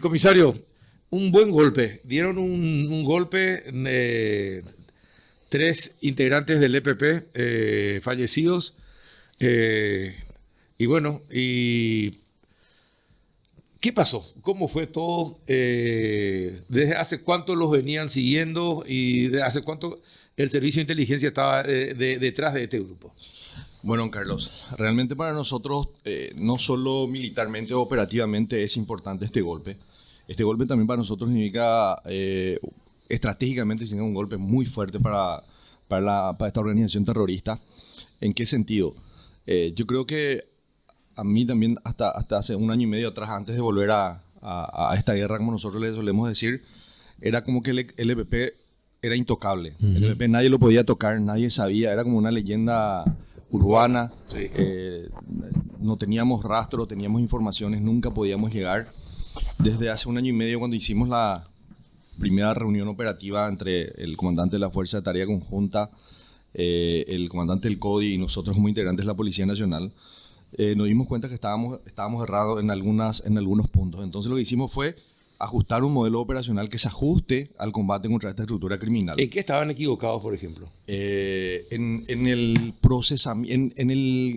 comisario, un buen golpe. Dieron un golpe, tres integrantes del EPP fallecidos. Y bueno, ¿qué pasó? ¿Cómo fue todo? ¿Desde hace cuánto los venían siguiendo y desde hace cuánto el servicio de inteligencia estaba detrás de este grupo? Bueno, Carlos, realmente para nosotros, no solo militarmente o operativamente es importante este golpe. Este golpe también para nosotros significa, estratégicamente, significa un golpe muy fuerte para esta organización terrorista. ¿En qué sentido? Yo creo que a mí también hasta hace un año y medio atrás, antes de volver a esta guerra, como nosotros le solemos decir, era como que el EPP era intocable. Uh-huh. El EPP nadie lo podía tocar, nadie sabía, era como una leyenda urbana. Sí. No teníamos rastro, teníamos informaciones, nunca podíamos llegar. Desde hace un año y medio, cuando hicimos la primera reunión operativa entre el comandante de la Fuerza de Tarea Conjunta, el comandante del CODI y nosotros como integrantes de la Policía Nacional, nos dimos cuenta que estábamos errados en algunos puntos. Entonces lo que hicimos fue ajustar un modelo operacional que se ajuste al combate contra esta estructura criminal. ¿En qué estaban equivocados, por ejemplo? En el procesamiento,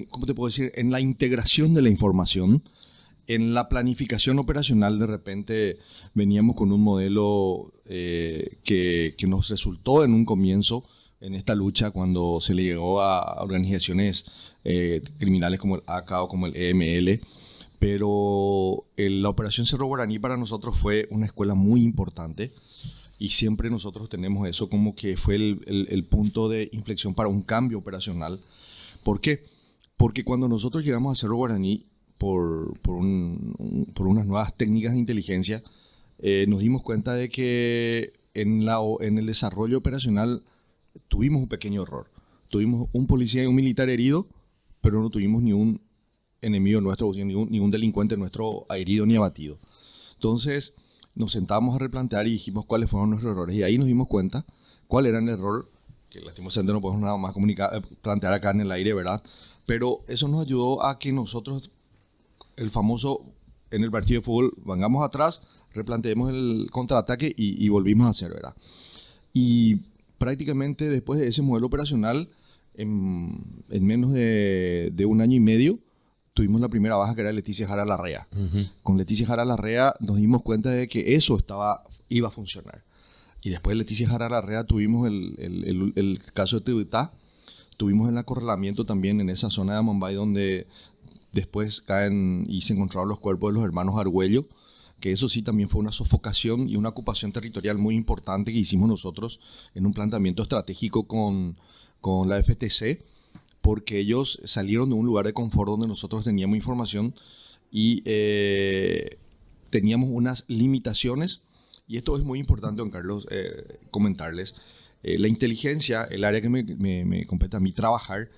¿cómo te puedo decir? En la integración de la información, en la planificación operacional. De repente veníamos con un modelo que nos resultó en un comienzo en esta lucha cuando se le llegó a organizaciones criminales como el ACA o como el EML. Pero la operación Cerro Guaraní para nosotros fue una escuela muy importante y siempre nosotros tenemos eso como que fue el punto de inflexión para un cambio operacional. ¿Por qué? Porque cuando nosotros llegamos a Cerro Guaraní por unas nuevas técnicas de inteligencia, nos dimos cuenta de que en el desarrollo operacional tuvimos un pequeño error. Tuvimos un policía y un militar herido, pero no tuvimos ni un enemigo nuestro, ningún delincuente nuestro herido ni abatido. Entonces nos sentamos a replantear y dijimos cuáles fueron nuestros errores. Y ahí nos dimos cuenta cuál era el error, que lastimosamente no podemos nada más plantear acá en el aire, ¿verdad? Pero eso nos ayudó a que nosotros, el famoso, en el partido de fútbol, vengamos atrás, replanteemos el contraataque y volvimos a hacer, ¿verdad? Y prácticamente después de ese modelo operacional, en menos de un año y medio, tuvimos la primera baja, que era Leticia Jara Larrea. Uh-huh. Con Leticia Jara Larrea nos dimos cuenta de que eso iba a funcionar. Y después de Leticia Jara Larrea tuvimos el caso de Tehuitá, tuvimos el acorralamiento también en esa zona de Amambay, donde después caen y se encontraron los cuerpos de los hermanos Argüello, que eso sí también fue una sofocación y una ocupación territorial muy importante que hicimos nosotros en un planteamiento estratégico con la FTC, porque ellos salieron de un lugar de confort donde nosotros teníamos información y teníamos unas limitaciones. Y esto es muy importante, don Carlos, comentarles. La inteligencia, el área que me compete a mí trabajar,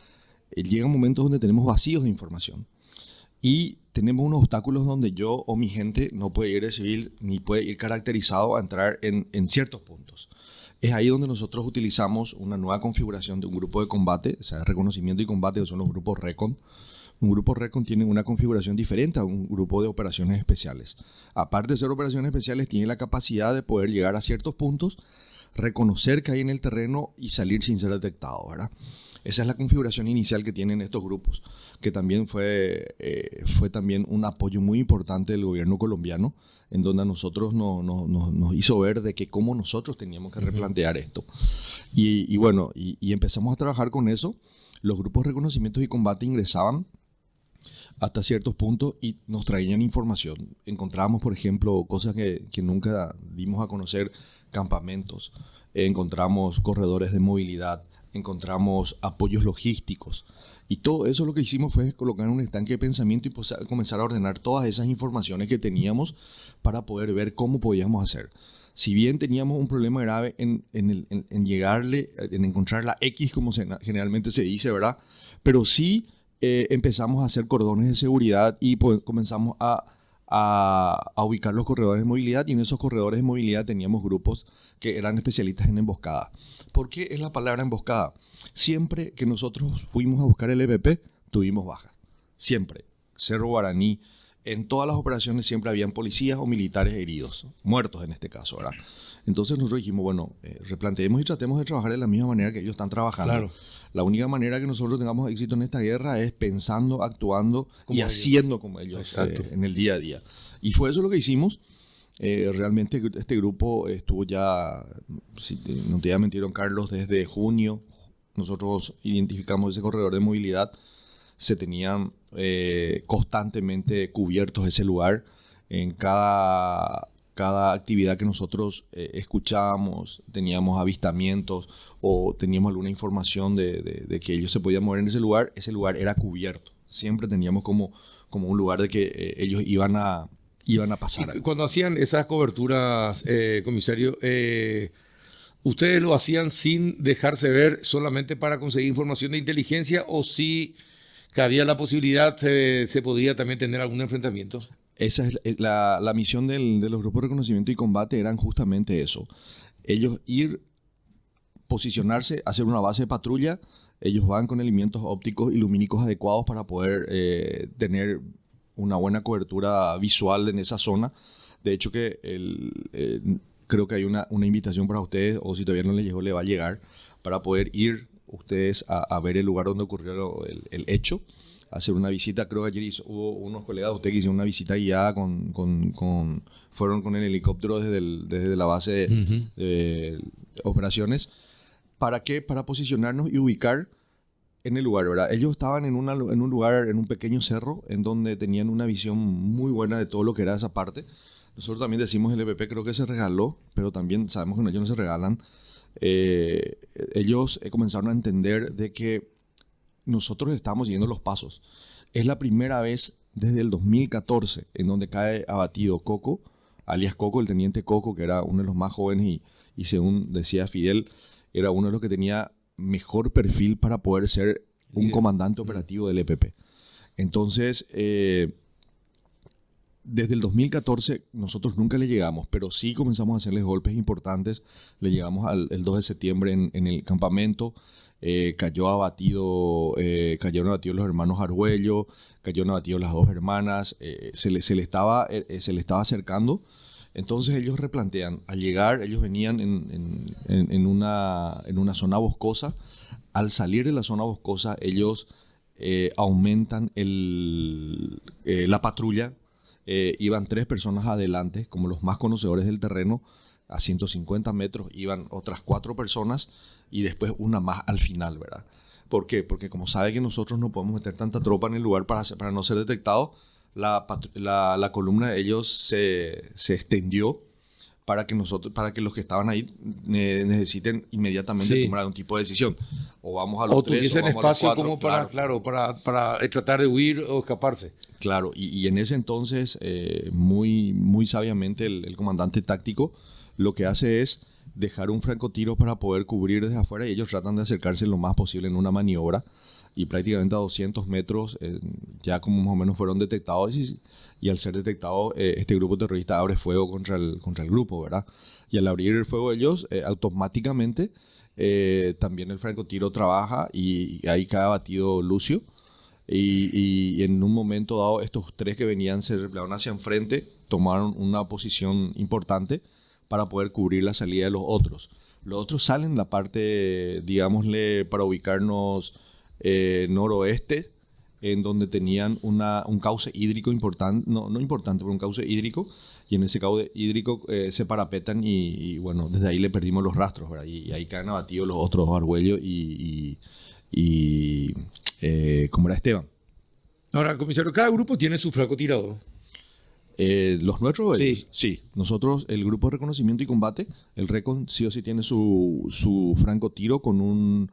llega momentos donde tenemos vacíos de información. Y tenemos unos obstáculos donde yo o mi gente no puede ir de civil ni puede ir caracterizado a entrar en ciertos puntos. Es ahí donde nosotros utilizamos una nueva configuración de un grupo de combate, o sea, reconocimiento y combate, que son los grupos RECON. Un grupo RECON tiene una configuración diferente a un grupo de operaciones especiales. Aparte de ser operaciones especiales, tiene la capacidad de poder llegar a ciertos puntos, reconocer que hay en el terreno y salir sin ser detectado, ¿verdad? Esa es la configuración inicial que tienen estos grupos, que también fue también un apoyo muy importante del gobierno colombiano, en donde a nosotros nos hizo ver de que cómo nosotros teníamos que replantear esto. Y bueno, y empezamos a trabajar con eso. Los grupos de reconocimiento y combate ingresaban hasta ciertos puntos y nos traían información. Encontrábamos, por ejemplo, cosas que nunca dimos a conocer, campamentos, encontramos corredores de movilidad, encontramos apoyos logísticos. Y todo eso lo que hicimos fue colocar en un estanque de pensamiento y comenzar a ordenar todas esas informaciones que teníamos para poder ver cómo podíamos hacer. Si bien teníamos un problema grave en encontrar la X, como generalmente se dice, ¿verdad? Pero sí empezamos a hacer cordones de seguridad y comenzamos a ubicar los corredores de movilidad, y en esos corredores de movilidad teníamos grupos que eran especialistas en emboscada. ¿Por qué es la palabra emboscada? Siempre que nosotros fuimos a buscar el EPP, tuvimos bajas. Siempre. Cerro Guaraní, en todas las operaciones siempre habían policías o militares heridos, muertos en este caso, ¿verdad? Entonces nosotros dijimos, bueno, replanteemos y tratemos de trabajar de la misma manera que ellos están trabajando. Claro. La única manera que nosotros tengamos éxito en esta guerra es pensando, actuando Como y ellos. haciendo como ellos en el día a día. Y fue eso lo que hicimos. Realmente este grupo estuvo ya, si no te voy a mentir, Carlos, desde junio. Nosotros identificamos ese corredor de movilidad. Se tenían constantemente cubiertos ese lugar en cada actividad que nosotros escuchábamos, teníamos avistamientos o teníamos alguna información de que ellos se podían mover en ese lugar era cubierto. Siempre teníamos como un lugar de que ellos iban a pasar. Y cuando hacían esas coberturas, comisario, ¿ustedes lo hacían sin dejarse ver solamente para conseguir información de inteligencia o si cabía la posibilidad, se podía también tener algún enfrentamiento? Esa es la misión de los grupos de reconocimiento y combate, eran justamente eso. Ellos posicionarse, hacer una base de patrulla, ellos van con elementos ópticos y lumínicos adecuados para poder tener una buena cobertura visual en esa zona. De hecho que creo que hay una invitación para ustedes, o si todavía no les llegó, le va a llegar, para poder ir ustedes a ver el lugar donde ocurrió el hecho. Hacer una visita. Creo que ayer hubo unos colegas de usted que hicieron una visita guiada fueron con el helicóptero desde la base de operaciones. ¿Para qué? Para posicionarnos y ubicar en el lugar, ¿verdad? Ellos estaban en un lugar, en un pequeño cerro, en donde tenían una visión muy buena de todo lo que era esa parte. Nosotros también decimos el EPP, creo que se regaló, pero también sabemos que ellos no se regalan. Ellos comenzaron a entender de que nosotros estamos siguiendo los pasos. Es la primera vez desde el 2014 en donde cae abatido Coco, alias Coco, el teniente Coco, que era uno de los más jóvenes y según decía Fidel, era uno de los que tenía mejor perfil para poder ser un comandante operativo del EPP. Entonces, desde el 2014 nosotros nunca le llegamos, pero sí comenzamos a hacerles golpes importantes. Le llegamos el 2 de septiembre en el campamento. Cayeron abatidos los hermanos Argüello, cayeron abatidos las dos hermanas, se le estaba acercando. Entonces ellos replantean, al llegar ellos venían en una zona boscosa. Al salir de la zona boscosa ellos aumentan la patrulla. Iban 3 personas adelante, como los más conocedores del terreno. A 150 metros iban otras 4 personas y después una más al final, ¿verdad? ¿Por qué? Porque como sabe que nosotros no podemos meter tanta tropa en el lugar para no ser detectados, la columna de ellos se extendió para que los que estaban ahí necesiten inmediatamente tomar algún tipo de decisión. O vamos a los 3 o tuviesen vamos espacio a los 4, como para tratar de huir o escaparse. Claro, y en ese entonces, muy, muy sabiamente, el comandante táctico lo que hace es dejar un francotiro para poder cubrir desde afuera y ellos tratan de acercarse lo más posible en una maniobra y prácticamente a 200 metros ya como más o menos fueron detectados y al ser detectados este grupo terrorista abre fuego contra el grupo, ¿verdad? Y al abrir el fuego ellos automáticamente también el francotiro trabaja y ahí cae abatido Lucio y en un momento dado estos 3 que venían se replegaron hacia enfrente, tomaron una posición importante para poder cubrir la salida de los otros. Los otros salen la parte, digámosle, para ubicarnos noroeste, en donde tenían un cauce hídrico importante, no importante, pero un cauce hídrico, y en ese cauce hídrico se parapetan y bueno, desde ahí le perdimos los rastros, ¿verdad? Y ahí caen abatidos los otros dos, Argüello y ¿cómo era Esteban? Ahora, comisario, cada grupo tiene su francotirador. ¿Los nuestros? Sí. Sí. Nosotros, el grupo de reconocimiento y combate, el RECON, sí o sí tiene su francotiro con un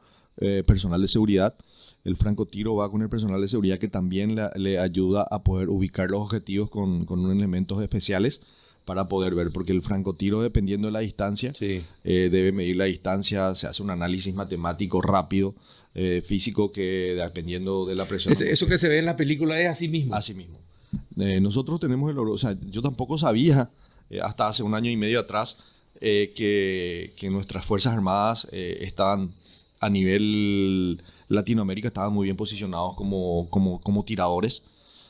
personal de seguridad. El francotiro va con el personal de seguridad que también le ayuda a poder ubicar los objetivos con unos elementos especiales para poder ver, porque el francotiro, dependiendo de la distancia, debe medir la distancia, se hace un análisis matemático rápido, físico, que dependiendo de la presión. Eso que se ve en la película es así mismo. Así mismo. Nosotros tenemos o sea, yo tampoco sabía hasta hace un año y medio atrás que nuestras Fuerzas Armadas estaban a nivel Latinoamérica, estaban muy bien posicionados como tiradores.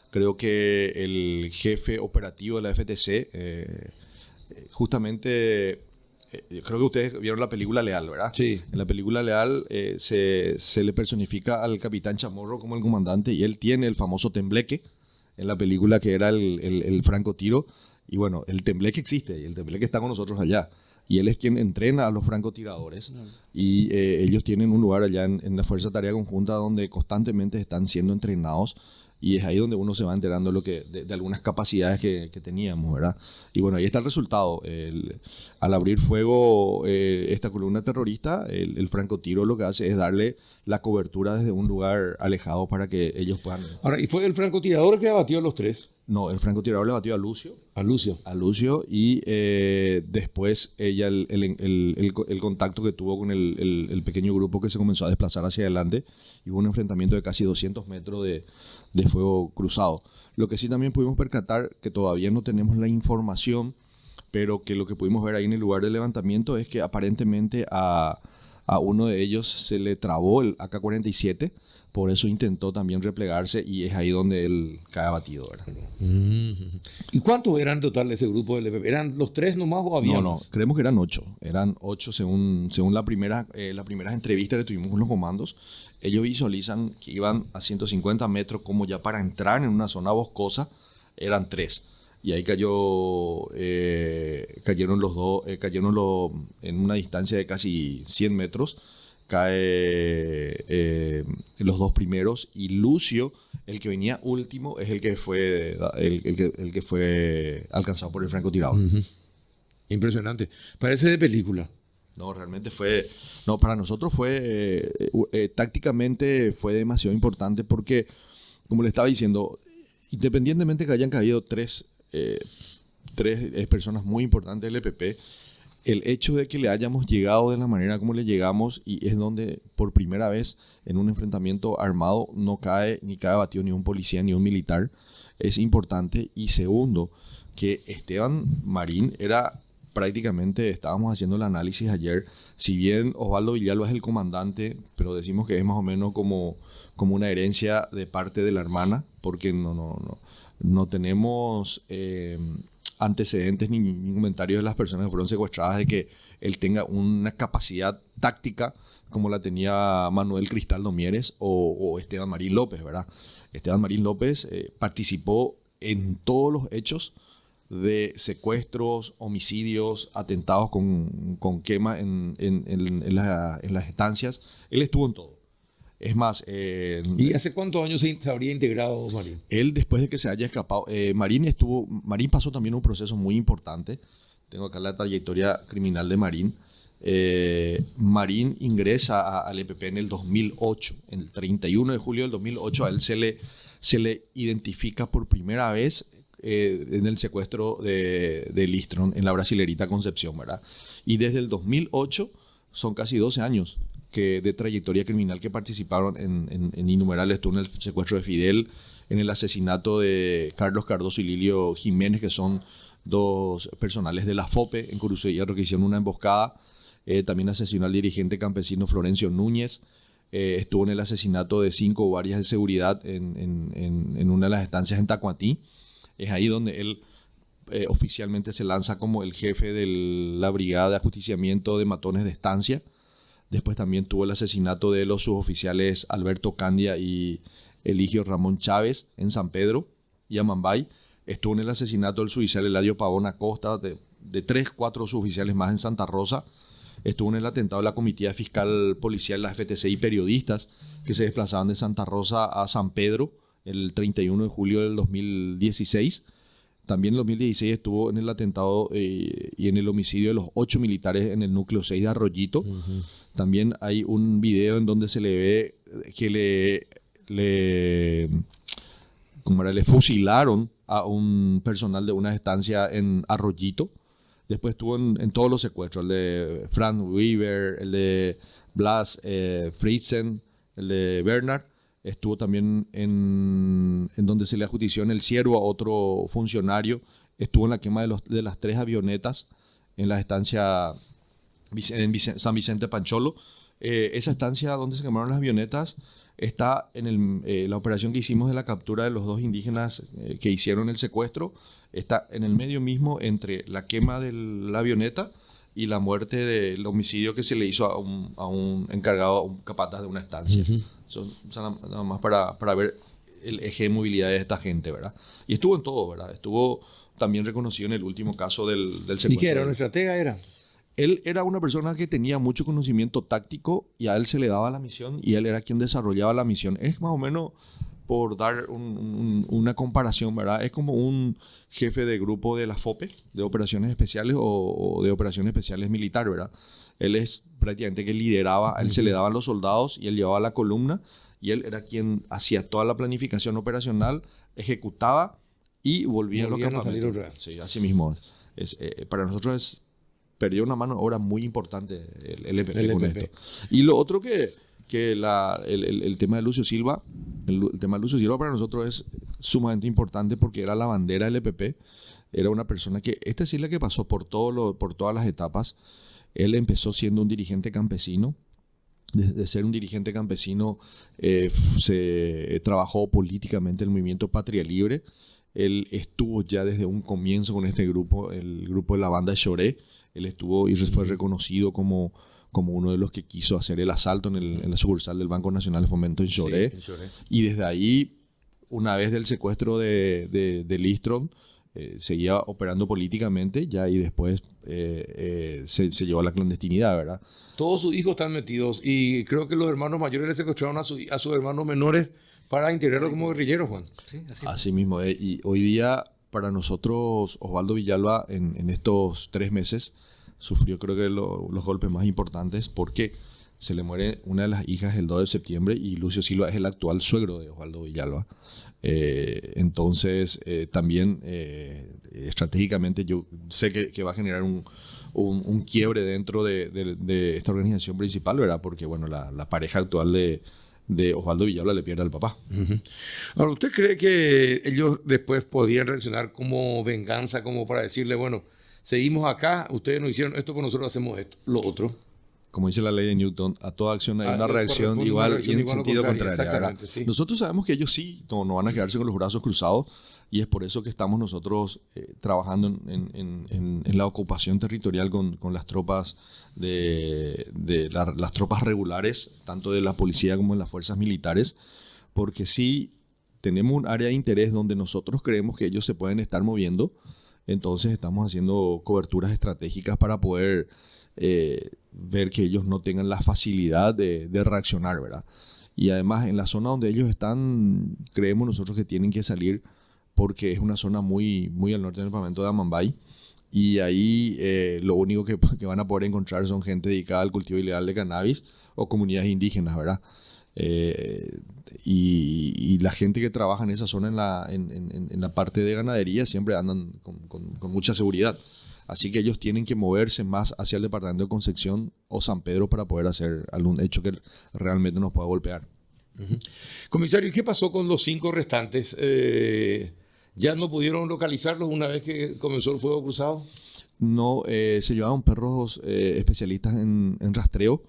Creo que el jefe operativo de la FTC, justamente, creo que ustedes vieron la película Leal, ¿verdad? Sí. En la película Leal se le personifica al capitán Chamorro como el comandante y él tiene el famoso tembleque en la película que era el francotiro. Y bueno, el tembleque existe y el tembleque está con nosotros allá. Y él es quien entrena a los francotiradores. Y ellos tienen un lugar allá en la Fuerza de Tarea Conjunta donde constantemente están siendo entrenados. Y es ahí donde uno se va enterando de algunas capacidades que teníamos, ¿verdad? Y bueno, ahí está el resultado. Al abrir fuego esta columna terrorista, el francotiro lo que hace es darle la cobertura desde un lugar alejado para que ellos puedan... Ahora, ¿y fue el francotirador que abatió a los tres? No, el francotirador le batió a Lucio. A Lucio. A Lucio y después ella, el contacto que tuvo con el pequeño grupo que se comenzó a desplazar hacia adelante y hubo un enfrentamiento de casi 200 metros de fuego cruzado. Lo que sí también pudimos percatar, que todavía no tenemos la información, pero que lo que pudimos ver ahí en el lugar del levantamiento es que aparentemente a uno de ellos se le trabó el AK-47, por eso intentó también replegarse y es ahí donde él cae abatido, ¿verdad? ¿Y cuántos eran en total de ese grupo del EPP? ¿Eran los tres nomás o había No, más? creemos que eran 8. Eran 8 según las primeras entrevistas que tuvimos con los comandos. Ellos visualizan que iban a 150 metros como ya para entrar en una zona boscosa. Eran 3. Y ahí cayeron los dos, en una distancia de casi 100 metros. Cae los dos primeros y Lucio, el que venía último, es el que fue el que fue alcanzado por el francotirador. Impresionante. Parece de película. No, realmente no, para nosotros tácticamente fue demasiado importante porque, como le estaba diciendo, independientemente que hayan caído tres personas muy importantes del EPP, el hecho de que le hayamos llegado de la manera como le llegamos y es donde por primera vez en un enfrentamiento armado no cae abatido ni un policía ni un militar, es importante. Y segundo, que Esteban Marín era prácticamente, estábamos haciendo el análisis ayer, si bien Osvaldo Villalba es el comandante, pero decimos que es más o menos como una herencia de parte de la hermana, porque no tenemos... antecedentes ni comentarios de las personas que fueron secuestradas de que él tenga una capacidad táctica como la tenía Manuel Cristaldo Mieres o Esteban Marín López, ¿verdad? Esteban Marín López participó en todos los hechos de secuestros, homicidios, atentados con quema en las estancias. Él estuvo en todo. Es más... ¿Y hace cuántos años se habría integrado Marín? Él, después de que se haya escapado... Marín pasó también un proceso muy importante. Tengo acá la trayectoria criminal de Marín. Marín ingresa al EPP en el 2008. El 31 de julio del 2008 a él se le identifica por primera vez en el secuestro de Listron en la brasilerita Concepción, ¿verdad? Y desde el 2008 son casi 12 años de trayectoria criminal que participaron en innumerables. Estuvo en el secuestro de Fidel, en el asesinato de Carlos Cardoso y Lilio Jiménez, que son dos personales de la FOPE en Cruce de Hierro que hicieron una emboscada. También asesinó al dirigente campesino Florencio Núñez. Estuvo en el asesinato de 5 guardias de seguridad en una de las estancias en Tacuatí. Es ahí donde él oficialmente se lanza como el jefe de la Brigada de Ajusticiamiento de Matones de Estancia. Después también tuvo el asesinato de los suboficiales Alberto Candia y Eligio Ramón Chávez en San Pedro y Amambay. Estuvo en el asesinato del suboficial Eladio Pavón Acosta, de 3, 4 suboficiales más en Santa Rosa. Estuvo en el atentado de la comitiva fiscal policial, la FTC y periodistas que se desplazaban de Santa Rosa a San Pedro el 31 de julio del 2016. También en el 2016 estuvo en el atentado y en el homicidio de los 8 militares en el núcleo 6 de Arroyito. También hay un video en donde se le ve que le fusilaron a un personal de una estancia en Arroyito. Después estuvo en todos los secuestros, el de Frank Weaver, el de Blas Fritzen, el de Bernard. Estuvo también en donde se le ajustició en el Ciervo a otro funcionario. Estuvo en la quema de las 3 avionetas en la estancia en San Vicente Pancholo. Esa estancia donde se quemaron las avionetas está en la operación que hicimos de la captura de los 2 indígenas que hicieron el secuestro, está en el medio mismo entre la quema de la avioneta y la muerte del homicidio que se le hizo a un encargado, a un capataz de una estancia. Nada más para ver el eje de movilidad de esta gente, ¿verdad? Y estuvo en todo, ¿verdad? Estuvo también reconocido en el último caso del secuestro. ¿Y qué era? ¿Un estratega era? Él era una persona que tenía mucho conocimiento táctico y a él se le daba la misión y él era quien desarrollaba la misión. Es más o menos, por dar una comparación, ¿verdad? Es como un jefe de grupo de la FOPE, de operaciones especiales o de operaciones especiales militar, ¿verdad? Él es prácticamente que lideraba, a él se le daban los soldados y él llevaba la columna y él era quien hacía toda la planificación operacional, ejecutaba y volvía a los campamentos. Sí, así mismo. Para nosotros perdió una mano de obra muy importante el EPP con esto. Y lo otro que el tema de Lucio Silva, el tema de Lucio Silva para nosotros es sumamente importante porque era la bandera del EPP. Era una persona que, esta sí es la que pasó por todas las etapas. Él empezó siendo un dirigente campesino. De ser un dirigente campesino, se trabajó políticamente en el movimiento Patria Libre. Él estuvo ya desde un comienzo con este grupo, el grupo de la banda de Choré. Él estuvo y fue reconocido como uno de los que quiso hacer el asalto en la sucursal del Banco Nacional de Fomento en Choré. Sí, en Choré. Y desde ahí, una vez del secuestro de Listron, seguía operando políticamente ya y después se llevó a la clandestinidad, ¿verdad? Todos sus hijos están metidos y creo que los hermanos mayores le secuestraron a sus hermanos menores para integrarlo como guerrilleros, Juan. Sí, así mismo. Y hoy día, para nosotros, Osvaldo Villalba, en estos 3 meses, sufrió creo que los golpes más importantes porque se le muere una de las hijas el 2 de septiembre y Lucio Silva es el actual suegro de Osvaldo Villalba. Entonces, también estratégicamente yo sé que va a generar un quiebre dentro de esta organización principal, ¿verdad? Porque, bueno, la pareja actual de Osvaldo Villalba le pierde al papá. Uh-huh. Ahora, ¿usted cree que ellos después podrían reaccionar como venganza, como para decirle, bueno, seguimos acá, ustedes nos hicieron esto, pues nosotros hacemos esto, lo otro? Como dice la ley de Newton, a toda acción hay una reacción igual y en sentido contrario. Sí. Nosotros sabemos que ellos sí no van a quedarse con los brazos cruzados y es por eso que estamos nosotros trabajando en la ocupación territorial con las tropas las tropas regulares, tanto de la policía como de las fuerzas militares, porque sí tenemos un área de interés donde nosotros creemos que ellos se pueden estar moviendo, entonces estamos haciendo coberturas estratégicas para poder ver que ellos no tengan la facilidad de reaccionar, ¿verdad? Y además en la zona donde ellos están, creemos nosotros que tienen que salir porque es una zona muy, muy al norte del departamento de Amambay y ahí lo único que van a poder encontrar son gente dedicada al cultivo ilegal de cannabis o comunidades indígenas, ¿verdad? Y la gente que trabaja en esa zona en la parte de ganadería siempre andan con mucha seguridad. Así que ellos tienen que moverse más hacia el departamento de Concepción o San Pedro para poder hacer algún hecho que realmente nos pueda golpear. Uh-huh. Comisario, ¿y qué pasó con los 5 restantes? ¿Ya no pudieron localizarlos una vez que comenzó el fuego cruzado? No, se llevaron perros especialistas en rastreo.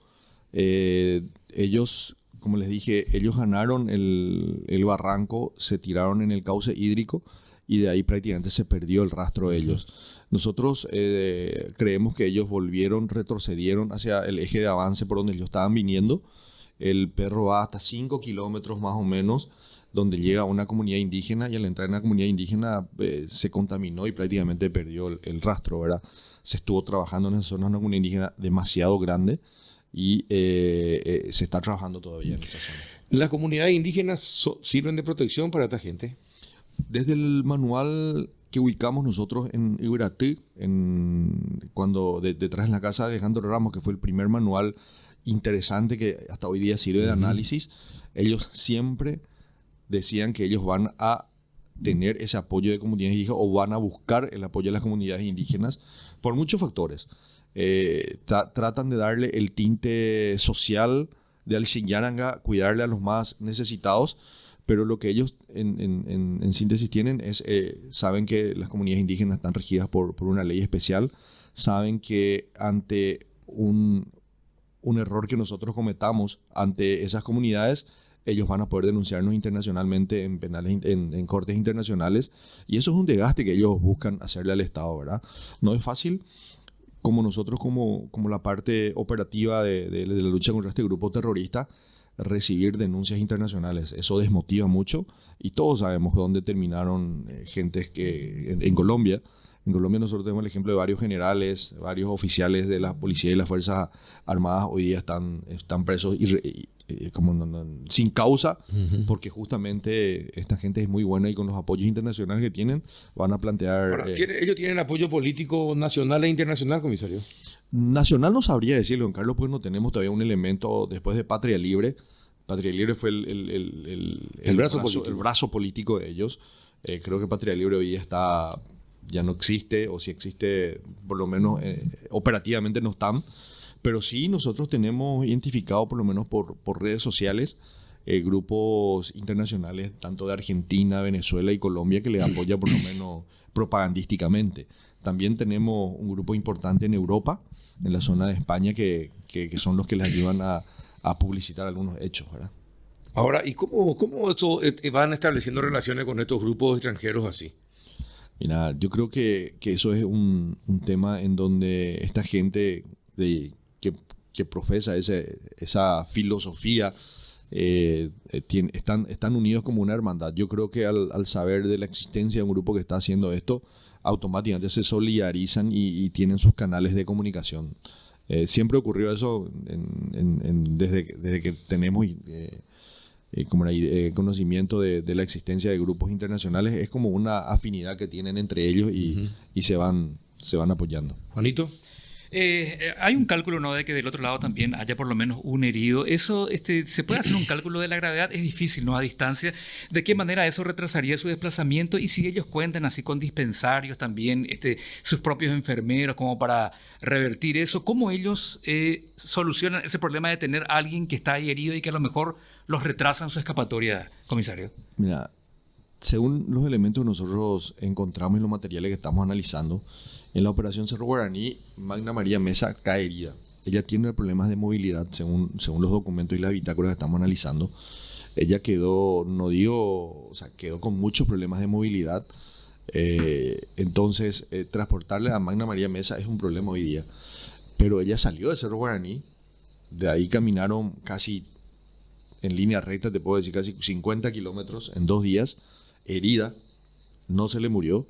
Ellos, como les dije, ellos ganaron el barranco, se tiraron en el cauce hídrico y de ahí prácticamente se perdió el rastro de ellos. Nosotros creemos que ellos retrocedieron hacia el eje de avance por donde ellos estaban viniendo. El perro va hasta 5 kilómetros más o menos, donde llega a una comunidad indígena y al entrar en la comunidad indígena se contaminó y prácticamente perdió el rastro, ¿verdad? Se estuvo trabajando en esa zona, una comunidad indígena demasiado grande y se está trabajando todavía en esa zona. ¿Las comunidades indígenas sirven de protección para esta gente? Desde el manual que ubicamos nosotros en Iberatí, cuando detrás en la casa de Alejandro Ramos, que fue el primer manual interesante que hasta hoy día sirve de análisis, ellos siempre decían que ellos van a tener ese apoyo de comunidades indígenas o van a buscar el apoyo de las comunidades indígenas por muchos factores. Tratan de darle el tinte social de Alshinyaranga, cuidarle a los más necesitados, pero lo que ellos en síntesis tienen es, saben que las comunidades indígenas están regidas por una ley especial, saben que ante un error que nosotros cometamos ante esas comunidades, ellos van a poder denunciarnos internacionalmente en penales, en cortes internacionales, y eso es un desgaste que ellos buscan hacerle al Estado, ¿verdad? No es fácil, como nosotros, como la parte operativa de la lucha contra este grupo terrorista, recibir denuncias internacionales. Eso desmotiva mucho, y todos sabemos dónde terminaron gentes que en Colombia. En Colombia nosotros tenemos el ejemplo de varios generales, varios oficiales de la policía y las Fuerzas Armadas hoy día están presos sin causa, porque justamente esta gente es muy buena y con los apoyos internacionales que tienen van a plantear... Ahora, ¿ellos tienen apoyo político nacional e internacional, comisario? Nacional no sabría decirlo, don Carlos, pues no tenemos todavía un elemento después de Patria Libre. Patria Libre fue el brazo político de ellos. Creo que Patria Libre hoy ya no existe, o si existe, por lo menos operativamente no están. Pero sí, nosotros tenemos identificado, por lo menos por redes sociales, grupos internacionales, tanto de Argentina, Venezuela y Colombia, que les apoya por lo menos propagandísticamente. También tenemos un grupo importante en Europa, en la zona de España, que son los que les ayudan a publicitar algunos hechos, ¿verdad? Ahora, ¿y cómo van estableciendo relaciones con estos grupos extranjeros así? Mira, yo creo que eso es un tema en donde esta gente que profesa esa filosofía están unidos como una hermandad. Yo creo que al saber de la existencia de un grupo que está haciendo esto, automáticamente se solidarizan y tienen sus canales de comunicación. Siempre ocurrió eso desde que tenemos conocimiento de la existencia de grupos internacionales. Es como una afinidad que tienen entre ellos y se van apoyando. Juanito. Hay un cálculo, ¿no?, de que del otro lado también haya por lo menos un herido. Eso, ¿se puede hacer un cálculo de la gravedad? Es difícil, ¿no?, a distancia. ¿De qué manera eso retrasaría su desplazamiento? Y si ellos cuentan así con dispensarios también, sus propios enfermeros, como para revertir eso, ¿cómo ellos solucionan ese problema de tener a alguien que está ahí herido y que a lo mejor los retrasa en su escapatoria, comisario? Mira, según los elementos que nosotros encontramos en los materiales que estamos analizando, en la operación Cerro Guaraní, Magna María Mesa cae herida. Ella tiene problemas de movilidad, según los documentos y las bitácoras que estamos analizando. Ella quedó con muchos problemas de movilidad. Entonces, transportarle a Magna María Mesa es un problema hoy día. Pero ella salió de Cerro Guaraní, de ahí caminaron casi en línea recta, te puedo decir, casi 50 kilómetros en 2 días, herida, no se le murió.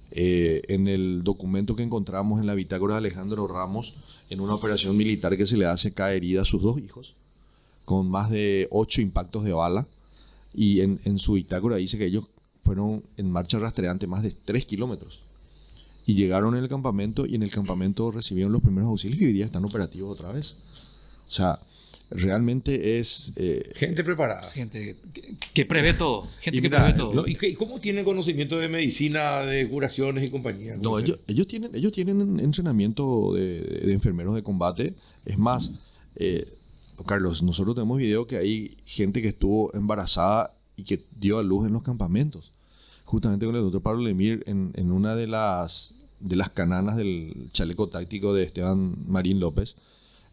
En el documento que encontramos en la bitácora de Alejandro Ramos, en una operación militar que se le hace, cae herida a sus 2 hijos, con más de 8 impactos de bala, y en su bitácora dice que ellos fueron en marcha rastreante más de 3 kilómetros, y llegaron en el campamento, y en el campamento recibieron los primeros auxilios, y hoy día están operativos otra vez. O sea, realmente es... gente preparada. Gente que prevé todo. Gente que prevé todo. ¿No? ¿Y cómo tienen conocimiento de medicina, de curaciones y compañía? No, ellos tienen entrenamiento de enfermeros de combate. Es más, Carlos, nosotros tenemos video que hay gente que estuvo embarazada y que dio a luz en los campamentos. Justamente con el doctor Pablo Lemir, en una de las cananas del chaleco táctico de Esteban Marín López,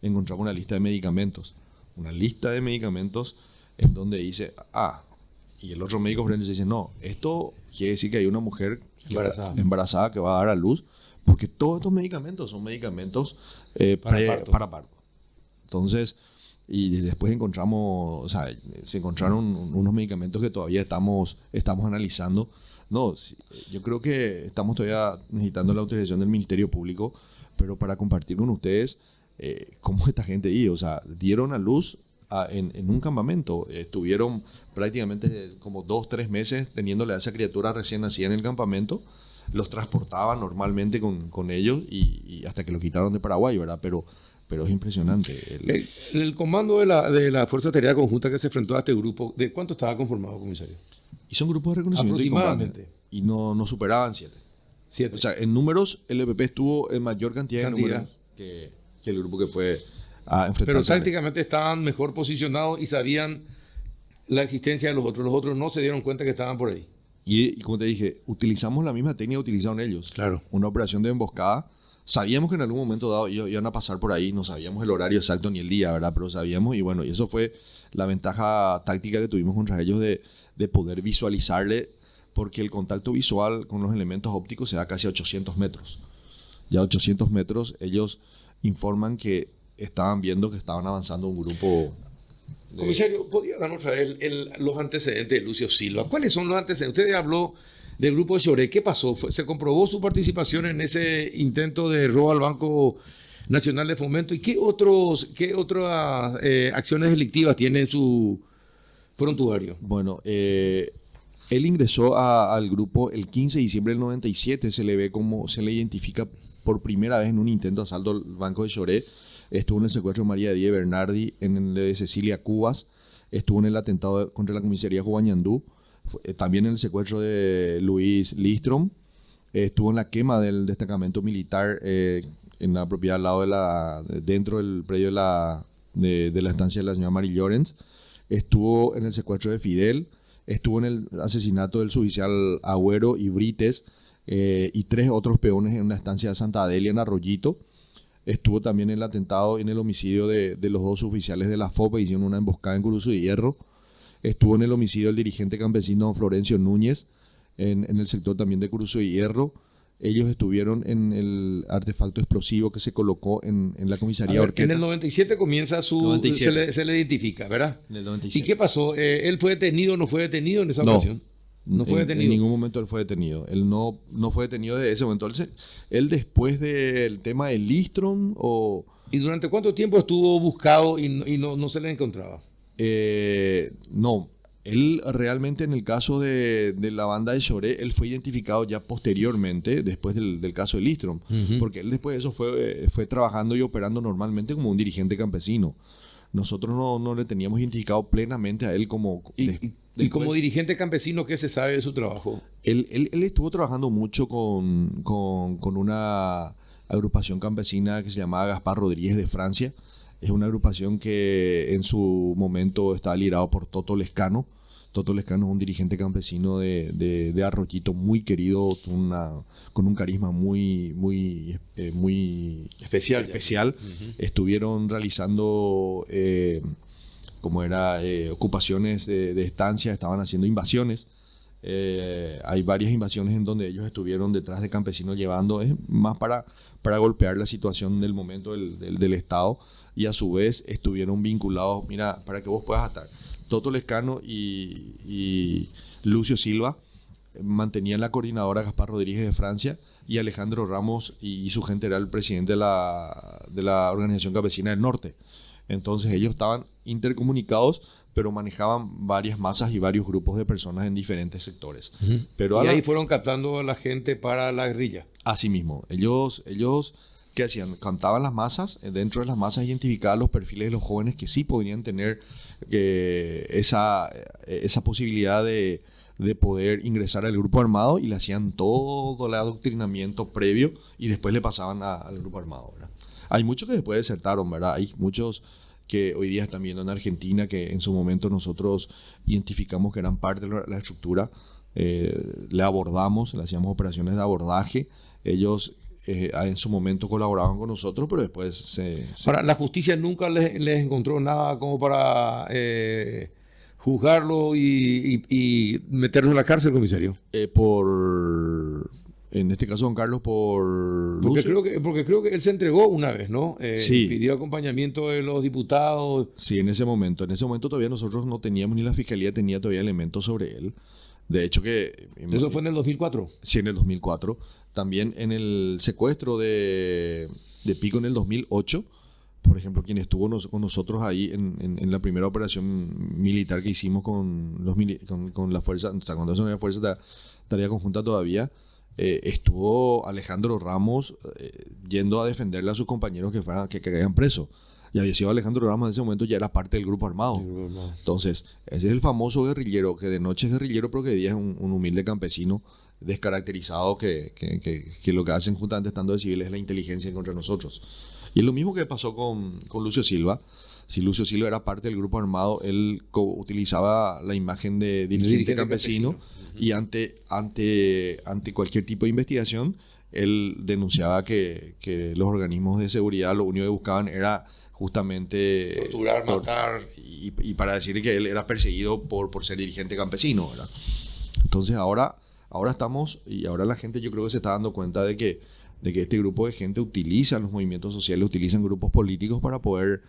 encontramos una lista de medicamentos. Una lista de medicamentos en donde dice, y el otro médico frente dice, no, esto quiere decir que hay una mujer embarazada que va a dar a luz, porque todos estos medicamentos son medicamentos para parto. Entonces, y después se encontraron unos medicamentos que todavía estamos analizando. No, yo creo que estamos todavía necesitando la autorización del Ministerio Público, pero para compartir con ustedes cómo esta gente dieron a luz en un campamento. Estuvieron prácticamente como 2-3 meses teniéndole a esa criatura recién nacida en el campamento. Los transportaban normalmente con ellos y hasta que lo quitaron de Paraguay, ¿verdad? Pero es impresionante. El comando de la Fuerza de Tarea Conjunta que se enfrentó a este grupo, ¿de cuánto estaba conformado, comisario? Y son grupos de reconocimiento y combate. Y no superaban 7. O sea, en números, el EPP estuvo en mayor cantidad de números que el grupo que fue a enfrentarse. Pero tácticamente estaban mejor posicionados y sabían la existencia de los otros. Los otros no se dieron cuenta que estaban por ahí. Y como te dije, utilizamos la misma técnica que utilizaron ellos. Claro. Una operación de emboscada Sabíamos que en algún momento dado iban a pasar por ahí, no sabíamos el horario exacto ni el día, ¿verdad? Pero sabíamos, y bueno, y eso fue la ventaja táctica que tuvimos contra ellos de poder visualizarle, porque el contacto visual con los elementos ópticos se da casi a 800 metros. Ya a 800 metros ellos informan que estaban viendo que estaban avanzando un grupo. Comisario, ¿podría darnos otra vez los antecedentes de Lucio Silva? ¿Cuáles son los antecedentes? Usted habló del grupo de Lloré. ¿Qué pasó? ¿Se comprobó su participación en ese intento de robo al Banco Nacional de Fomento? ¿Y qué otras acciones delictivas tiene en su prontuario? Bueno, él ingresó al grupo el 15 de diciembre del 97. Se le identifica por primera vez en un intento de asalto al Banco de Lloré. Estuvo en el secuestro de María Díaz Bernardi, en el de Cecilia Cubas. Estuvo en el atentado contra la comisaría Jubañandú. También en el secuestro de Luis Listrom. Estuvo en la quema del destacamento militar en la propiedad al lado dentro del predio de la estancia de la señora Mari Llorens. Estuvo en el secuestro de Fidel. Estuvo en el asesinato del suboficial Agüero y Brites y 3 otros peones en una estancia de Santa Adelia en Arroyito. Estuvo también en el atentado, en el homicidio de los 2 oficiales de la FOPE, hicieron una emboscada en Curuzo de Hierro. Estuvo en el homicidio del dirigente campesino Florencio Núñez, en el sector también de Curuzo de Hierro. Ellos estuvieron en el artefacto explosivo que se colocó en la comisaría Orqueta. En el 97 comienza 97. Se le identifica, ¿verdad? En el 97. ¿Y qué pasó? ¿Él fue detenido o no fue detenido en esa ocasión? No fue detenido. En ningún momento él fue detenido. Él no fue detenido desde ese momento. Él después del tema del Listrom o... ¿Y durante cuánto tiempo estuvo buscado y no se le encontraba? No. Él realmente en el caso de la banda de Lloré, él fue identificado ya posteriormente, después del caso de Listrom. Porque él después de eso fue trabajando y operando normalmente como un dirigente campesino. Nosotros no le teníamos identificado plenamente a él como... ¿Y como dirigente campesino qué se sabe de su trabajo? Él estuvo trabajando mucho con una agrupación campesina que se llamaba Gaspar Rodríguez de Francia. Es una agrupación que en su momento estaba liderado por Toto Lescano. Toto Lescano es un dirigente campesino de Arroyito muy querido, con un carisma muy especial. Estuvieron realizando ocupaciones de estancia, estaban haciendo invasiones. Hay varias invasiones en donde ellos estuvieron detrás de campesinos llevando, más para golpear la situación del momento del Estado, y a su vez estuvieron vinculados, mira, para que vos puedas estar, Toto Lescano y Lucio Silva mantenían la coordinadora Gaspar Rodríguez de Francia, y Alejandro Ramos y su gente era el presidente de la Organización Campesina del Norte. Entonces ellos estaban intercomunicados, pero manejaban varias masas y varios grupos de personas en diferentes sectores. Pero y ahí fueron captando a la gente para la guerrilla. Así mismo. Ellos ¿qué hacían? Cantaban las masas, dentro de las masas identificaban los perfiles de los jóvenes que sí podrían tener esa posibilidad de poder ingresar al grupo armado, y le hacían todo el adoctrinamiento previo y después le pasaban al grupo armado, ¿verdad? Hay muchos que después desertaron, ¿verdad? Hay muchos que hoy día están viendo en Argentina, que en su momento nosotros identificamos que eran parte de la estructura. Le abordamos, le hacíamos operaciones de abordaje. Ellos en su momento colaboraban con nosotros, pero después Ahora, la justicia nunca les encontró nada como para juzgarlo y meterlo en la cárcel, comisario. En este caso, don Carlos, porque creo que él se entregó una vez, ¿no? Sí. Pidió acompañamiento de los diputados. Sí, en ese momento todavía nosotros no teníamos, ni la fiscalía tenía todavía elementos sobre él. De hecho que... ¿Eso fue en el 2004? Sí, en el 2004. También en el secuestro de Pico en el 2008, por ejemplo, quien estuvo con nosotros ahí en la primera operación militar que hicimos con la fuerza, o sea, cuando eso no había fuerza de tarea conjunta todavía, estuvo Alejandro Ramos yendo a defenderle a sus compañeros que caían presos. Y había sido Alejandro Ramos en ese momento, ya era parte del grupo armado. Entonces, ese es el famoso guerrillero, que de noche es guerrillero, pero que de día es un humilde campesino descaracterizado, que lo que hacen justamente estando de civil es la inteligencia contra nosotros. Y es lo mismo que pasó con Lucio Silva. Si Lucio Silva era parte del grupo armado, él utilizaba la imagen de dirigente campesino, y ante cualquier tipo de investigación, él denunciaba que los organismos de seguridad lo único que buscaban era justamente torturar, matar. Y para decir que él era perseguido por ser dirigente campesino, ¿verdad? Entonces ahora estamos, y ahora la gente yo creo que se está dando cuenta de que este grupo de gente utiliza los movimientos sociales, utilizan grupos políticos para poder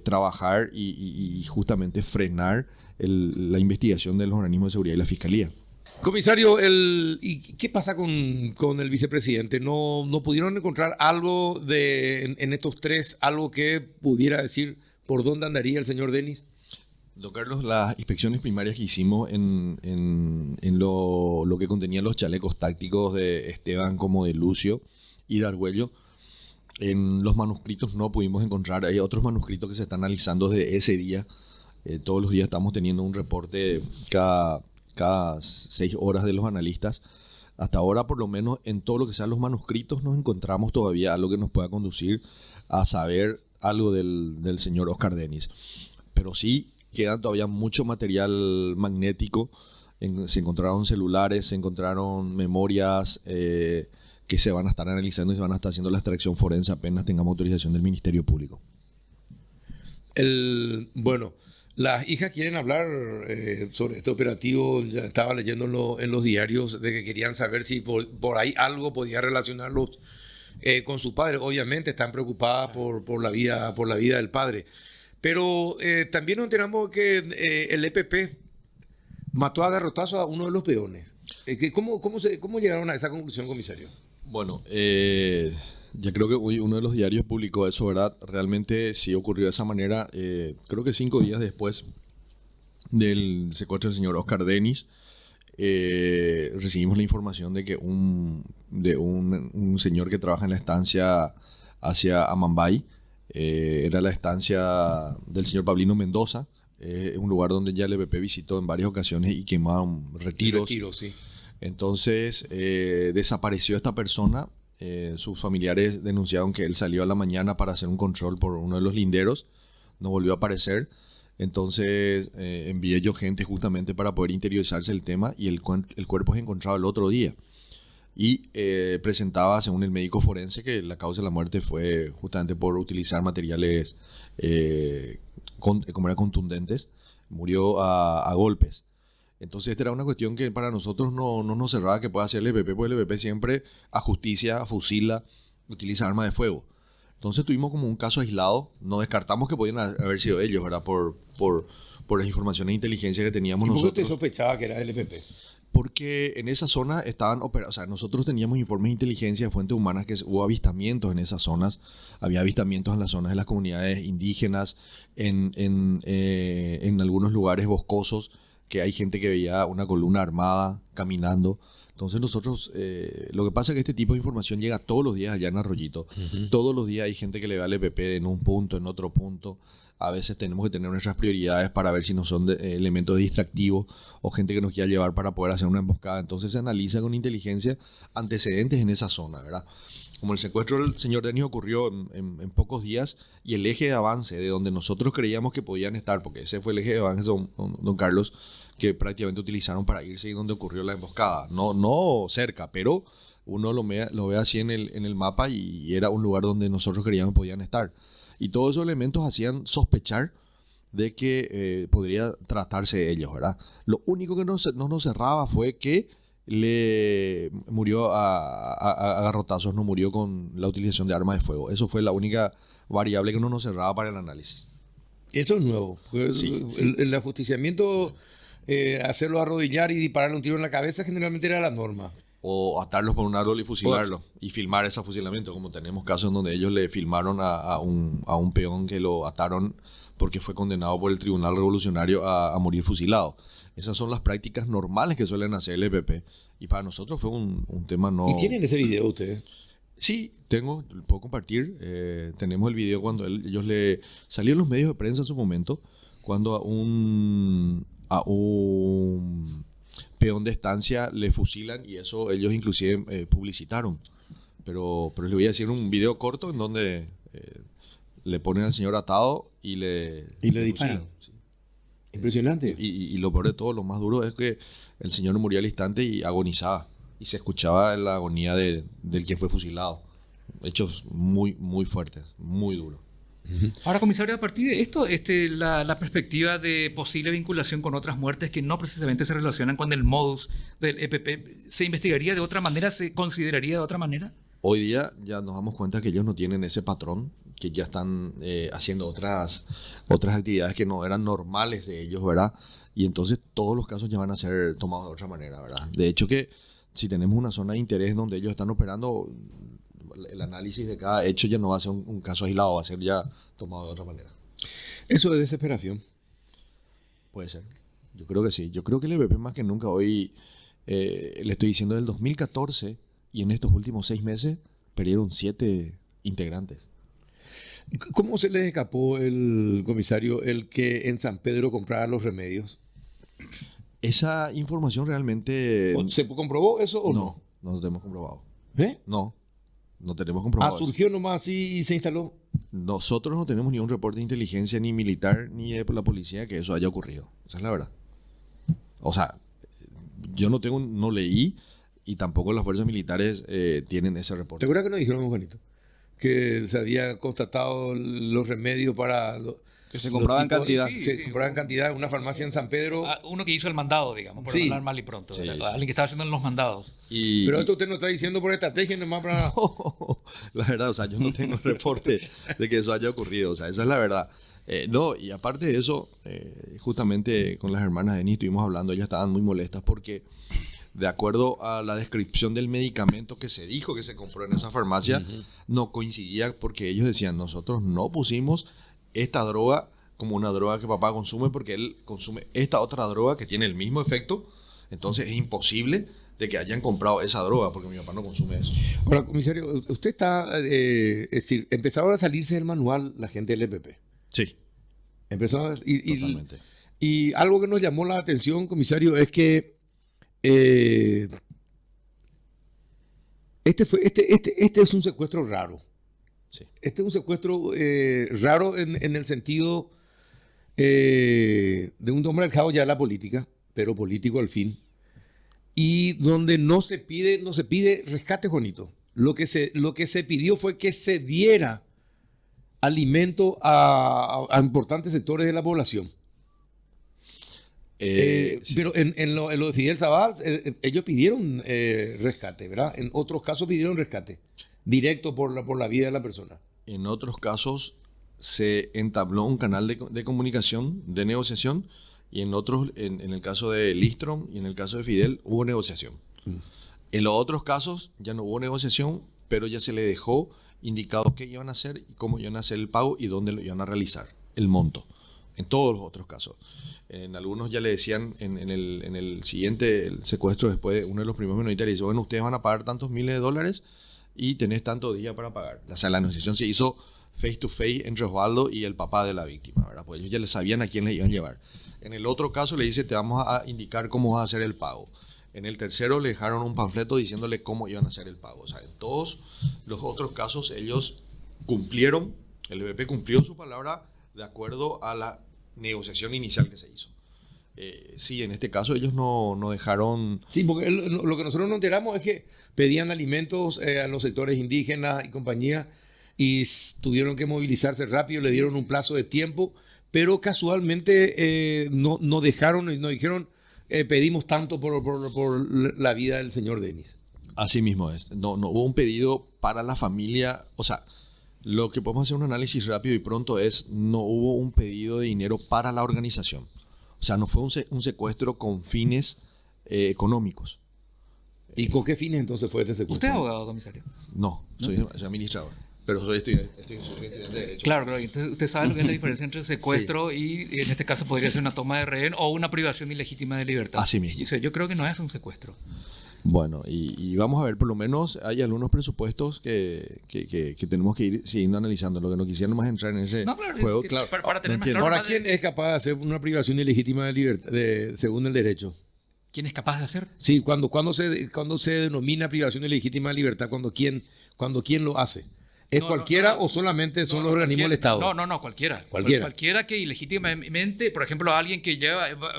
trabajar y justamente frenar la investigación de los organismos de seguridad y la fiscalía. Comisario, ¿y qué pasa con el vicepresidente? ¿No pudieron encontrar algo en estos tres, algo que pudiera decir por dónde andaría el señor Denis? Don Carlos, las inspecciones primarias que hicimos en lo que contenían los chalecos tácticos de Esteban como de Lucio y de Argüello, en los manuscritos no pudimos encontrar. Hay otros manuscritos que se están analizando desde ese día. Todos los días estamos teniendo un reporte cada 6 horas de los analistas. Hasta ahora, por lo menos, en todo lo que sean los manuscritos, nos encontramos todavía algo que nos pueda conducir a saber algo del señor Oscar Denis. Pero sí queda todavía mucho material magnético. Se encontraron celulares, se encontraron memorias que se van a estar analizando y se van a estar haciendo la extracción forense apenas tengamos autorización del Ministerio Público. Bueno, las hijas quieren hablar sobre este operativo. Ya estaba leyendo en los diarios de que querían saber si por ahí algo podía relacionarlos con su padre. Obviamente están preocupadas por la vida del padre. Pero también nos enteramos que el EPP mató a garrotazo a uno de los peones. ¿Cómo llegaron a esa conclusión, comisario? Bueno, ya creo que hoy uno de los diarios publicó eso, ¿verdad? Realmente sí ocurrió de esa manera. Creo que 5 días después del secuestro del señor Oscar Denis, recibimos la información de que un señor que trabaja en la estancia hacia Amambay, era la estancia del señor Pablino Mendoza, un lugar donde ya el EPP visitó en varias ocasiones y quemaron retiros. Sí. Entonces desapareció esta persona. Sus familiares denunciaron que él salió a la mañana para hacer un control por uno de los linderos, no volvió a aparecer. Entonces envié yo gente justamente para poder interiorizarse el tema y el cuerpo es encontrado el otro día. Y presentaba, según el médico forense, que la causa de la muerte fue justamente por utilizar materiales como eran contundentes. Murió a golpes. Entonces esta era una cuestión que para nosotros no nos cerraba que pueda hacer el EPP, porque el EPP siempre a justicia, fusila, utiliza armas de fuego. Entonces tuvimos como un caso aislado, no descartamos que podían haber sido ellos, ¿verdad? Por las informaciones de inteligencia que teníamos nosotros. ¿Por qué usted sospechaba que era del EPP? Porque en esa zona estaban operados, o sea, nosotros teníamos informes de inteligencia de fuentes humanas que hubo avistamientos en esas zonas, había avistamientos en las zonas de las comunidades indígenas, en algunos lugares boscosos, que hay gente que veía una columna armada caminando. Entonces nosotros, lo que pasa es que este tipo de información llega todos los días allá en Arroyito. Uh-huh. Todos los días hay gente que le va al EPP en un punto, en otro punto. A veces tenemos que tener nuestras prioridades para ver si no son elementos distractivos o gente que nos quiera llevar para poder hacer una emboscada. Entonces se analiza con inteligencia antecedentes en esa zona, ¿verdad? Como el secuestro del señor Denis ocurrió en pocos días y el eje de avance de donde nosotros creíamos que podían estar, porque ese fue el eje de avance, don Carlos, que prácticamente utilizaron para irse y donde ocurrió la emboscada. No cerca, pero uno lo ve así en el mapa y era un lugar donde nosotros creíamos que podían estar. Y todos esos elementos hacían sospechar de que podría tratarse de ellos, ¿verdad? Lo único que no nos cerraba fue que le murió a garrotazos, no murió con la utilización de armas de fuego. Eso fue la única variable que no nos cerraba para el análisis. Esto es nuevo. Sí. El ajusticiamiento, hacerlo arrodillar y dispararle un tiro en la cabeza generalmente era la norma. O atarlos por un árbol y fusilarlo. Y filmar ese fusilamiento, como tenemos casos donde ellos le filmaron a un peón que lo ataron porque fue condenado por el Tribunal Revolucionario a morir fusilado. Esas son las prácticas normales que suelen hacer el EPP. Y para nosotros fue un tema no... ¿Y tienen ese video ustedes? Sí, puedo compartir. Tenemos el video cuando ellos le... Salió en los medios de prensa en su momento, cuando a un peón de estancia le fusilan y eso ellos inclusive publicitaron. Pero les voy a decir un video corto en donde le ponen al señor atado y le disparan. Sí. Impresionante. Y lo peor de todo, lo más duro es que el señor murió al instante y agonizaba. y se escuchaba la agonía del que fue fusilado. Hechos muy, muy fuertes, muy duros. Ahora, comisario, a partir de esto, la perspectiva de posible vinculación con otras muertes que no precisamente se relacionan con el modus del EPP, ¿se investigaría de otra manera? ¿Se consideraría de otra manera? Hoy día ya nos damos cuenta que ellos no tienen ese patrón, que ya están haciendo otras actividades que no eran normales de ellos, ¿verdad? Y entonces todos los casos ya van a ser tomados de otra manera, ¿verdad? De hecho que si tenemos una zona de interés donde ellos están operando, el análisis de cada hecho ya no va a ser un caso aislado, va a ser ya tomado de otra manera. Eso es desesperación. Puede ser. Yo creo que sí. Yo creo que el EPP más que nunca hoy, le estoy diciendo del 2014 y en estos últimos 6 meses, perdieron 7 integrantes. ¿Cómo se les escapó el comisario el que en San Pedro comprara los remedios? Esa información realmente... ¿Se comprobó eso o no? No lo tenemos comprobado. ¿Eh? No tenemos comprobado. Surgió nomás así y se instaló. Nosotros no tenemos ni un reporte de inteligencia, ni militar, ni de la policía que eso haya ocurrido. Esa es la verdad. O sea, yo no leí y tampoco las fuerzas militares tienen ese reporte. ¿Te acuerdas que nos dijeron, Juanito? Que se había constatado los remedios para... Que se compraban en cantidad. Se compraban en cantidad en una farmacia en San Pedro. Uno que hizo el mandado, digamos, por hablar mal y pronto. Sí, sí. Alguien que estaba haciendo los mandados. Pero esto usted no está diciendo por estrategia, nomás para... No, la verdad, o sea, yo no tengo reporte de que eso haya ocurrido. O sea, esa es la verdad. No, y aparte de eso, justamente con las hermanas de Denis estuvimos hablando, ellas estaban muy molestas porque de acuerdo a la descripción del medicamento que se dijo que se compró en esa farmacia, no coincidía porque ellos decían, nosotros no pusimos esta droga como una droga que papá consume porque él consume esta otra droga que tiene el mismo efecto, entonces es imposible de que hayan comprado esa droga porque mi papá no consume eso. Ahora, comisario, usted está, es decir, empezaron a salirse del manual la gente del EPP. Sí, Totalmente. Y algo que nos llamó la atención, comisario, es que este es un secuestro raro. sí. Este es un secuestro raro en el sentido de un hombre alejado ya de la política, pero político al fin, y donde no se pide rescate, Juanito. Lo que se pidió fue que se diera alimento a importantes sectores de la población. Sí. Pero en lo de Fidel Sabal, ellos pidieron rescate, ¿verdad? En otros casos pidieron rescate directo por la vida de la persona. En otros casos se entabló un canal de comunicación, de negociación, y en otros, en el caso de Listrom y en el caso de Fidel, hubo negociación. En los otros casos ya no hubo negociación, pero ya se le dejó indicado qué iban a hacer, y cómo iban a hacer el pago y dónde lo iban a realizar, el monto. En todos los otros casos. En algunos ya le decían, en el siguiente el secuestro, después uno de los primeros minoritarios dice, bueno, ustedes van a pagar tantos miles de dólares y tenés tanto día para pagar. O sea, la negociación se hizo face to face entre Osvaldo y el papá de la víctima, ¿verdad? Pues ellos ya le sabían a quién le iban a llevar. En el otro caso le dice, te vamos a indicar cómo vas a hacer el pago. En el tercero le dejaron un panfleto diciéndole cómo iban a hacer el pago. O sea, en todos los otros casos ellos cumplieron, el EPP cumplió su palabra de acuerdo a la negociación inicial que se hizo. Sí, en este caso ellos no dejaron... Sí, porque lo que nosotros nos enteramos es que pedían alimentos a los sectores indígenas y compañía y tuvieron que movilizarse rápido, le dieron un plazo de tiempo, pero casualmente no dejaron y no dijeron pedimos tanto por la vida del señor Denis. Así mismo es. No hubo un pedido para la familia. O sea, lo que podemos hacer un análisis rápido y pronto es, no hubo un pedido de dinero para la organización. O sea, no fue un secuestro con fines económicos. ¿Y con qué fines entonces fue este secuestro? ¿Usted es abogado, comisario? No, soy administrador. Pero soy estudiante de Derecho. Claro, entonces usted sabe lo que es la diferencia entre secuestro y en este caso podría ser una toma de rehén o una privación ilegítima de libertad. Así mismo. Yo creo que no es un secuestro. Bueno, y vamos a ver, por lo menos hay algunos presupuestos que tenemos que ir siguiendo analizando. Lo que no quisiera más entrar en ese juego. Claro, para tener más Ahora, ¿quién es capaz de hacer una privación ilegítima de libertad según el derecho? ¿Quién es capaz de hacer? Sí, cuando se denomina privación ilegítima de libertad, cuando quién lo hace. ¿Es No, cualquiera no, no. o solamente son No, los organismos del Estado? No, cualquiera. Cualquiera. Cualquiera que ilegítimamente, por ejemplo, alguien que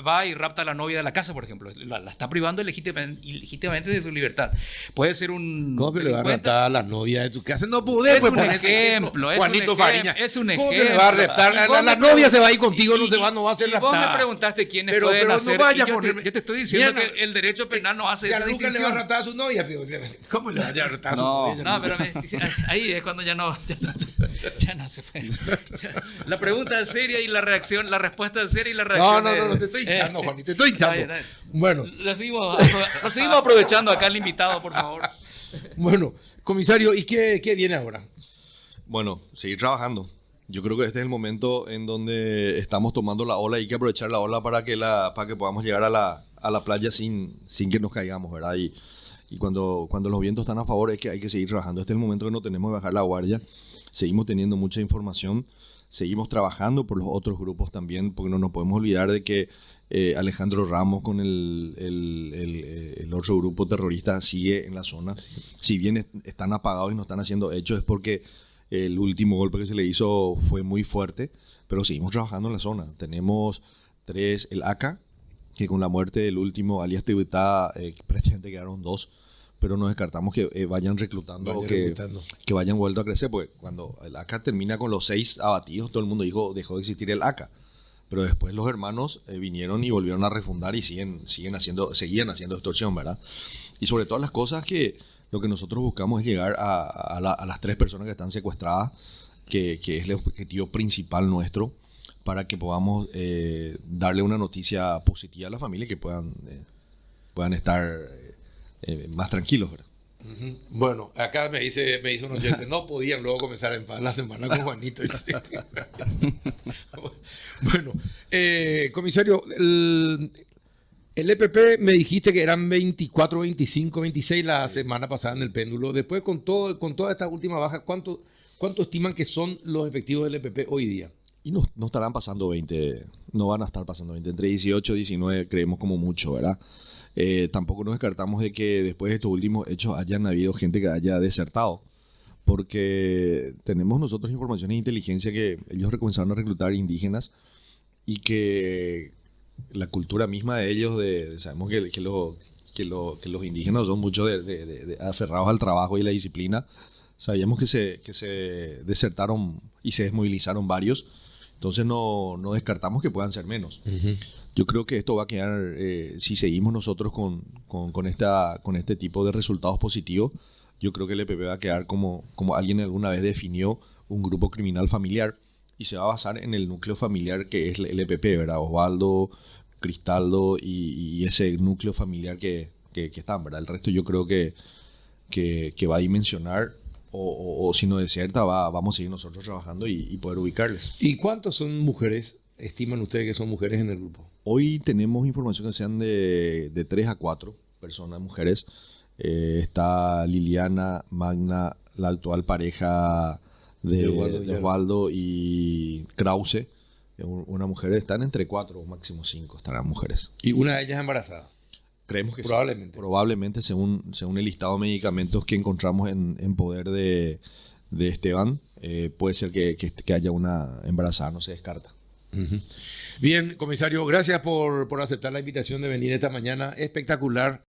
va y rapta a la novia de la casa, por ejemplo, la está privando ilegítimamente de su libertad. Puede ser un ¿Cómo que le va a delincuente. raptar a las novias de tu casa? No podés, Es pues, un poner ese ejemplo, es un Juanito ejemplo, Fariña. es un ¿Cómo que ejemplo. le va a raptar? Y vos La me novia se va a ir pregun- contigo, y- no va a ser y vos me raptada. preguntaste quiénes Pero pueden no hacer. vaya a y ponerme- yo te estoy diciendo Mira, que el derecho penal no hace esa Gianluca le va a distinción. raptar a su novia, pero ¿cómo le va a raptar a su No. novia? No, pero ahí es cuando ya no se puede. La pregunta es seria y la respuesta es seria y la reacción No, te estoy hinchando, Juanito, te estoy hinchando. Está bien. Bueno, Lo seguimos aprovechando acá el invitado, por favor. bueno, comisario, ¿y qué viene ahora? Bueno, seguir trabajando. Yo creo que este es el momento en donde estamos tomando la ola y hay que aprovechar la ola para que podamos llegar a la playa sin que nos caigamos, ¿verdad? Y cuando los vientos están a favor es que hay que seguir trabajando. Este es el momento que no tenemos que bajar la guardia. Seguimos teniendo mucha información, seguimos trabajando por los otros grupos también, porque no nos podemos olvidar de que Alejandro Ramos con el otro grupo terrorista sigue en la zona. Si bien están apagados y no están haciendo hechos, es porque el último golpe que se le hizo fue muy fuerte, pero seguimos trabajando en la zona. Tenemos 3, el ACA, que con la muerte del último, alias Tibetá, prácticamente quedaron 2, pero nos descartamos que vayan reclutando o que vayan vuelto a crecer, porque cuando el ACA termina con los 6 abatidos, todo el mundo dejó de existir el ACA. Pero después los hermanos vinieron y volvieron a refundar y seguían haciendo extorsión, ¿verdad? Y sobre todas las cosas que lo que nosotros buscamos es llegar a las 3 personas que están secuestradas, que es el objetivo principal nuestro, para que podamos darle una noticia positiva a la familia y que puedan estar más tranquilos, ¿verdad? Bueno, acá me dice un oyente, no podían luego comenzar en paz la semana con Juanito. Bueno, comisario, el EPP me dijiste que eran 24, 25, 26 la semana pasada en el péndulo. Después, con toda esta última baja, ¿cuánto estiman que son los efectivos del EPP hoy día? Y no estarán pasando 20, no van a estar pasando 20, entre 18 y 19 creemos como mucho, ¿verdad? Tampoco nos descartamos de que después de estos últimos hechos hayan habido gente que haya desertado, porque tenemos nosotros informaciones de inteligencia que ellos comenzaron a reclutar indígenas y que la cultura misma de ellos, sabemos que los indígenas son mucho de aferrados al trabajo y la disciplina. Sabíamos que se desertaron y se desmovilizaron varios, entonces no descartamos que puedan ser menos. Uh-huh. Yo creo que esto va a quedar, si seguimos nosotros con este tipo de resultados positivos, yo creo que el EPP va a quedar como alguien alguna vez definió un grupo criminal familiar y se va a basar en el núcleo familiar que es el EPP, ¿verdad? Osvaldo, Cristaldo y ese núcleo familiar que están, ¿verdad? El resto yo creo que va a dimensionar o si no deserta, vamos a seguir nosotros trabajando y poder ubicarles. ¿Y cuántos son mujeres? ¿Estiman ustedes que son mujeres en el grupo? Hoy tenemos información que sean de 3 a 4 personas, mujeres. Está Liliana, Magna, la actual pareja de Osvaldo y Krause. Una mujer, están entre 4 o máximo 5, estarán mujeres. ¿Y una de ellas embarazada? Creemos que probablemente. Sí. Probablemente, según el listado de medicamentos que encontramos en poder de Esteban, puede ser que haya una embarazada, no se descarta. Uh-huh. Bien, comisario, gracias por aceptar la invitación de venir esta mañana. Espectacular